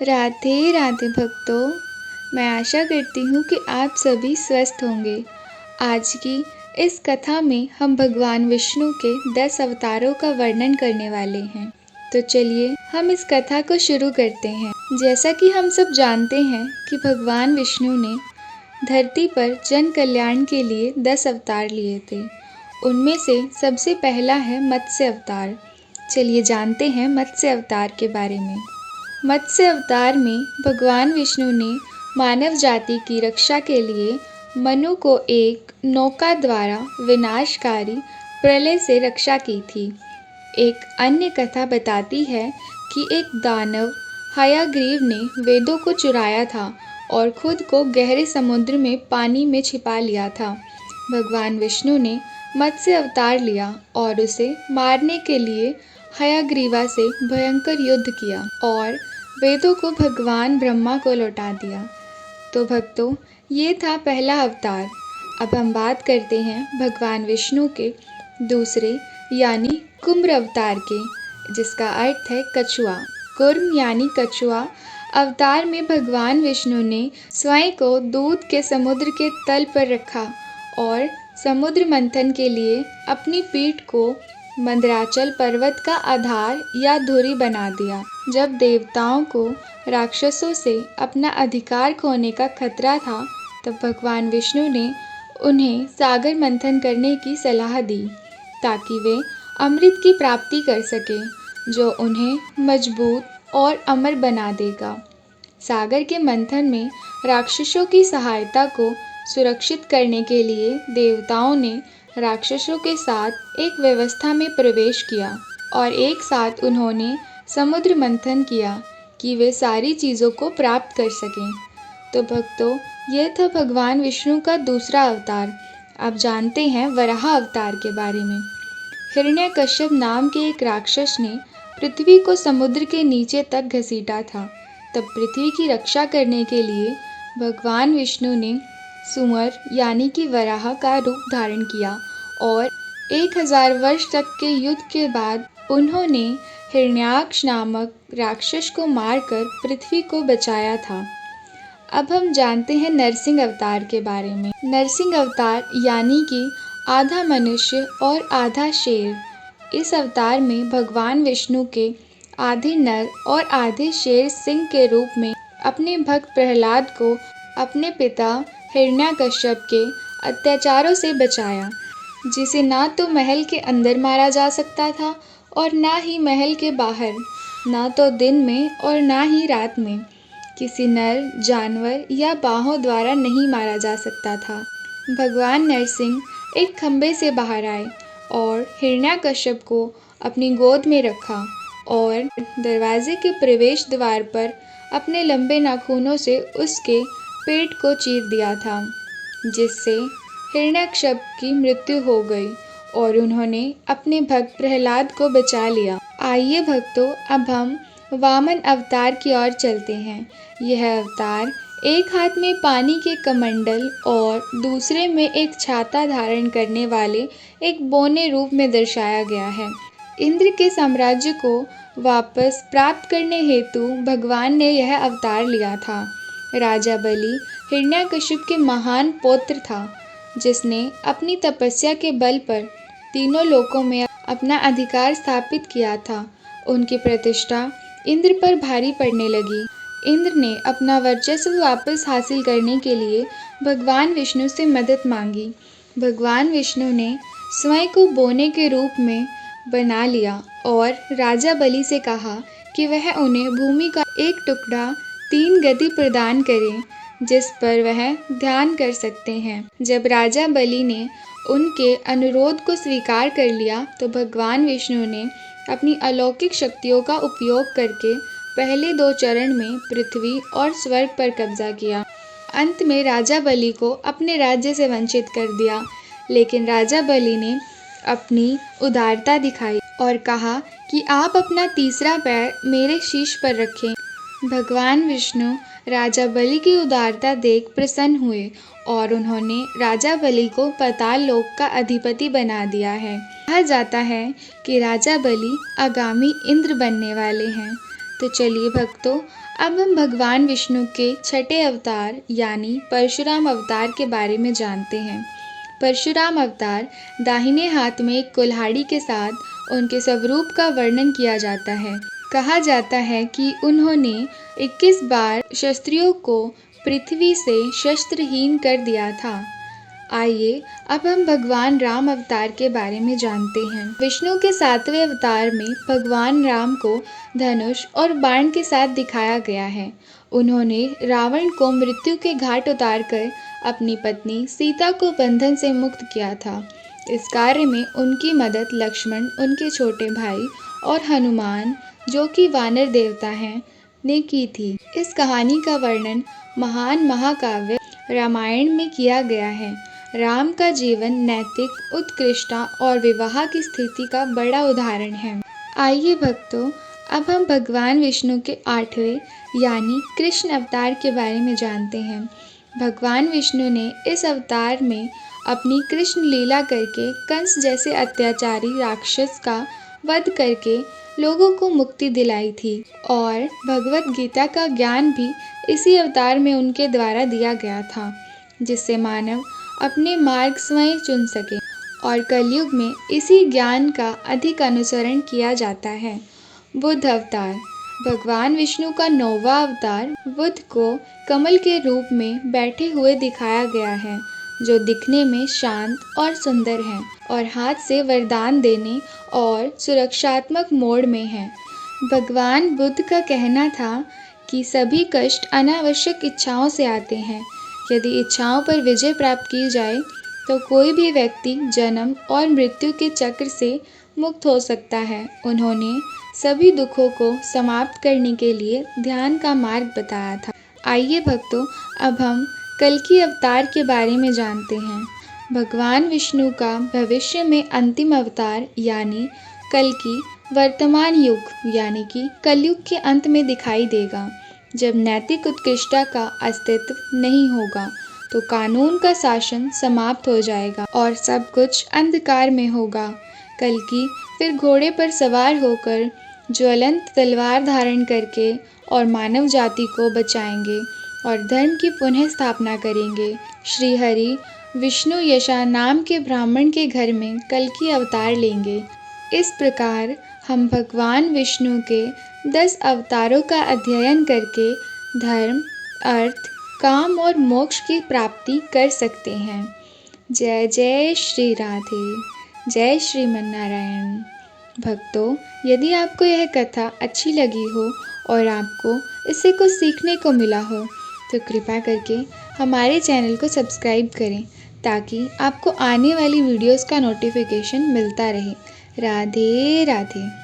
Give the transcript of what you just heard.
राधे राधे भक्तों। मैं आशा करती हूँ कि आप सभी स्वस्थ होंगे। आज की इस कथा में हम भगवान विष्णु के 10 अवतारों का वर्णन करने वाले हैं। तो चलिए हम इस कथा को शुरू करते हैं। जैसा कि हम सब जानते हैं कि भगवान विष्णु ने धरती पर जन कल्याण के लिए 10 अवतार लिए थे। उनमें से सबसे पहला है मत्स्य अवतार। चलिए जानते हैं मत्स्य अवतार के बारे में। मत्स्य अवतार में भगवान विष्णु ने मानव जाति की रक्षा के लिए मनु को एक नौका द्वारा विनाशकारी प्रलय से रक्षा की थी। एक अन्य कथा बताती है कि एक दानव हयग्रीव ने वेदों को चुराया था और खुद को गहरे समुद्र में पानी में छिपा लिया था। भगवान विष्णु ने मत्स्य अवतार लिया और उसे मारने के लिए हयग्रीवा से भयंकर युद्ध किया और वेदों को भगवान ब्रह्मा को लौटा दिया। तो भक्तों, ये था पहला अवतार। अब हम बात करते हैं भगवान विष्णु के दूसरे यानी कुम्भ अवतार के, जिसका अर्थ है कछुआ। कुर्म यानी कछुआ अवतार में भगवान विष्णु ने स्वयं को दूध के समुद्र के तल पर रखा और समुद्र मंथन के लिए अपनी पीठ को मंदराचल पर्वत का आधार या धुरी बना दिया। जब देवताओं को राक्षसों से अपना अधिकार खोने का खतरा था, तब भगवान विष्णु ने उन्हें सागर मंथन करने की सलाह दी ताकि वे अमृत की प्राप्ति कर सकें, जो उन्हें मजबूत और अमर बना देगा। सागर के मंथन में राक्षसों की सहायता को सुरक्षित करने के लिए देवताओं ने राक्षसों के साथ एक व्यवस्था में प्रवेश किया और एक साथ उन्होंने समुद्र मंथन किया कि वे सारी चीज़ों को प्राप्त कर सकें। तो भक्तों, यह था भगवान विष्णु का दूसरा अवतार। अब जानते हैं वराह अवतार के बारे में। हिरण्यकश्यप नाम के एक राक्षस ने पृथ्वी को समुद्र के नीचे तक घसीटा था। तब पृथ्वी की रक्षा करने के लिए भगवान विष्णु ने सुअर यानी कि वराह का रूप धारण किया और 1000 वर्ष तक के युद्ध के बाद उन्होंने हिरण्याक्ष नामक राक्षस को मारकर पृथ्वी को बचाया था। अब हम जानते हैं नरसिंह अवतार के बारे में। नरसिंह अवतार यानी कि आधा मनुष्य और आधा शेर। इस अवतार में भगवान विष्णु के आधे नर और आधे शेर सिंह के रूप में अपने भक्त प्रहलाद को अपने पिता हिरण्याकश्यप के अत्याचारों से बचाया, जिसे ना तो महल के अंदर मारा जा सकता था और ना ही महल के बाहर, ना तो दिन में और ना ही रात में। किसी नर, जानवर या बाहों द्वारा नहीं मारा जा सकता था। भगवान नरसिंह एक खंबे से बाहर आए और हिरण्याकश्यप को अपनी गोद में रखा और दरवाजे के प्रवेश द्वार पर अपने लंबे नाखूनों से उसके पेट को चीर दिया था, जिससे हिरण्याकश्यप की मृत्यु हो गई और उन्होंने अपने भक्त प्रहलाद को बचा लिया। आइए भक्तों, अब हम वामन अवतार की ओर चलते हैं। यह अवतार एक हाथ में पानी के कमंडल और दूसरे में एक छाता धारण करने वाले एक बौने रूप में दर्शाया गया है। इंद्र के साम्राज्य को वापस प्राप्त करने हेतु भगवान ने यह अवतार लिया था। राजा बलि हिरण्याकश्यप के महान पौत्र था, जिसने अपनी तपस्या के बल पर तीनों लोकों में अपना अधिकार स्थापित किया था। उनकी प्रतिष्ठा इंद्र पर भारी पड़ने लगी। इंद्र ने अपना वर्चस्व वापस हासिल करने के लिए भगवान विष्णु से मदद मांगी। भगवान विष्णु ने स्वयं को बौने के रूप में बना लिया और राजा बलि से कहा कि वह उन्हें भूमि का एक टुकड़ा 3 गति प्रदान करें, जिस पर वह ध्यान कर सकते हैं। जब राजा बलि ने उनके अनुरोध को स्वीकार कर लिया, तो भगवान विष्णु ने अपनी अलौकिक शक्तियों का उपयोग करके पहले 2 चरण में पृथ्वी और स्वर्ग पर कब्जा किया। अंत में राजा बलि को अपने राज्य से वंचित कर दिया, लेकिन राजा बलि ने अपनी उदारता दिखाई और कहा कि आप अपना तीसरा पैर मेरे शीश पर रखें। भगवान विष्णु राजा बलि की उदारता देख प्रसन्न हुए और उन्होंने राजा बलि को पाताल लोक का अधिपति बना दिया है। कहा जाता है कि राजा बलि आगामी इंद्र बनने वाले हैं। तो चलिए भक्तों, अब हम भगवान विष्णु के छठे अवतार यानी परशुराम अवतार के बारे में जानते हैं। परशुराम अवतार दाहिने हाथ में एक कुल्हाड़ी के साथ उनके स्वरूप का वर्णन किया जाता है। कहा जाता है कि उन्होंने 21 बार क्षत्रियों को पृथ्वी से शस्त्रहीन कर दिया था। आइए अब हम भगवान राम अवतार के बारे में जानते हैं। विष्णु के 7वें अवतार में भगवान राम को धनुष और बाण के साथ दिखाया गया है। उन्होंने रावण को मृत्यु के घाट उतारकर अपनी पत्नी सीता को बंधन से मुक्त किया था। इस कार्य में उनकी मदद लक्ष्मण, उनके छोटे भाई और हनुमान, जो कि वानर देवता हैं, ने की थी। इस कहानी का वर्णन महान महाकाव्य रामायण में किया गया है। राम का जीवन नैतिक उत्कृष्टता और विवाह की स्थिति का बड़ा उदाहरण है। आइए भक्तों, अब हम भगवान विष्णु के 8वें यानी कृष्ण अवतार के बारे में जानते हैं। भगवान विष्णु ने इस अवतार में अपनी कृष्ण लीला करके कंस जैसे अत्याचारी राक्षस का वध करके लोगों को मुक्ति दिलाई थी और भगवत गीता का ज्ञान भी इसी अवतार में उनके द्वारा दिया गया था, जिससे मानव अपने मार्ग स्वयं चुन सके और कलयुग में इसी ज्ञान का अधिक अनुसरण किया जाता है। बुद्ध अवतार भगवान विष्णु का 9वां अवतार बुद्ध को कमल के रूप में बैठे हुए दिखाया गया है, जो दिखने में शांत और सुंदर हैं और हाथ से वरदान देने और सुरक्षात्मक मोड में हैं। भगवान बुद्ध का कहना था कि सभी कष्ट अनावश्यक इच्छाओं से आते हैं। यदि इच्छाओं पर विजय प्राप्त की जाए तो कोई भी व्यक्ति जन्म और मृत्यु के चक्र से मुक्त हो सकता है। उन्होंने सभी दुखों को समाप्त करने के लिए ध्यान का मार्ग बताया था। आइए भक्तों, अब हम कल्कि अवतार के बारे में जानते हैं। भगवान विष्णु का भविष्य में अंतिम अवतार यानी कल्कि वर्तमान युग यानी कि कलयुग के अंत में दिखाई देगा। जब नैतिक उत्कृष्टता का अस्तित्व नहीं होगा तो कानून का शासन समाप्त हो जाएगा और सब कुछ अंधकार में होगा। कल्कि फिर घोड़े पर सवार होकर ज्वलंत तलवार धारण करके और मानव जाति को बचाएंगे और धर्म की पुनः स्थापना करेंगे। श्री हरि विष्णु यशा नाम के ब्राह्मण के घर में कल्कि अवतार लेंगे। इस प्रकार हम भगवान विष्णु के 10 अवतारों का अध्ययन करके धर्म, अर्थ, काम और मोक्ष की प्राप्ति कर सकते हैं। जय जय श्री राधे, जय श्रीमन नारायण। भक्तों, यदि आपको यह कथा अच्छी लगी हो और आपको इससे कुछ सीखने को मिला हो तो कृपा करके हमारे चैनल को सब्सक्राइब करें ताकि आपको आने वाली वीडियोस का नोटिफिकेशन मिलता रहे। राधे राधे।